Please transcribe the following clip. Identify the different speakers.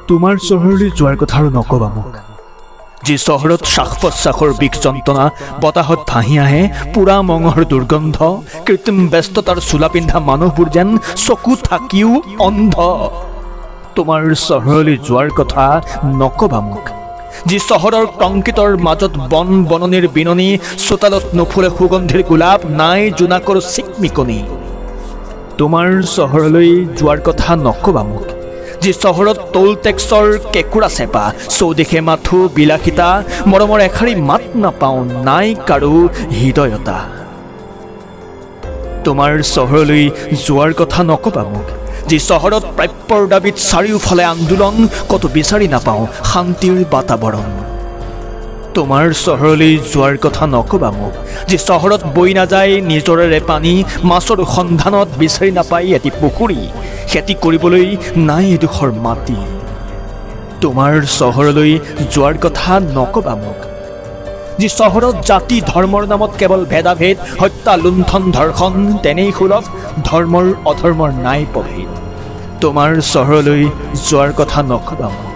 Speaker 1: তোমাৰ চহৰলৈ যোৱাৰ কথা আৰু নকবা মোক। যি চহৰত শ্বাস-প্ৰশ্বাসৰ বিষ যন্ত্ৰণা বতাহত ভাহি আহে, পুৰা মঙহৰ দুৰ্গন্ধ, কৃত্ৰিম ব্যস্ততাৰ চোলা পিন্ধা মানুহবোৰ যেন চকু থাকিও অন্ধ। তোমাৰ চহৰলৈ যোৱাৰ কথা নকবা মোক। যি চহৰৰ কংক্ৰিটৰ মাজত বন বননিৰ বিননি, চোতালত নুফুলে সুগন্ধিৰ গোলাপ, নাই জোনাকৰ চিকমিকনি। তোমাৰ চহৰলৈ যোৱাৰ কথা নকবা মোক। যি চহৰত টোল টেক্সৰ কেঁকুৰা চেপা, চৌদিশে মাথো বিলাসিতা, মৰমৰ এষাৰি মাত নাপাওঁ, নাই কাৰো হৃদয়তা। তোমাৰ চহৰলৈ যোৱাৰ কথা নকবা মোক। যি চহৰত প্ৰাপ্যৰ দাবীত চাৰিওফালে আন্দোলন, ক'তো বিচাৰি নাপাওঁ শান্তিৰ বাতাবৰণ। তোমাৰ চহৰলৈ যোৱাৰ কথা নকবা মোক। যি চহৰত বৈ নাযায় নিজৰেৰে পানী, মাছৰ সন্ধানত বিচাৰি নাপায় এটি পুখুৰী, খেতি কৰিবলৈ নাই এডোখৰ মাটি। তোমাৰ চহৰলৈ যোৱাৰ কথা নকবা মোক। যি চহৰত জাতি ধৰ্মৰ নামত কেৱল ভেদাভেদ, হত্যা লুণ্ঠন ধৰ্ষণ, তেনেই সুলভ ধৰ্মৰ অধৰ্মৰ নাই প্ৰভেদ। তোমাৰ চহৰলৈ যোৱাৰ কথা নকবা মোক।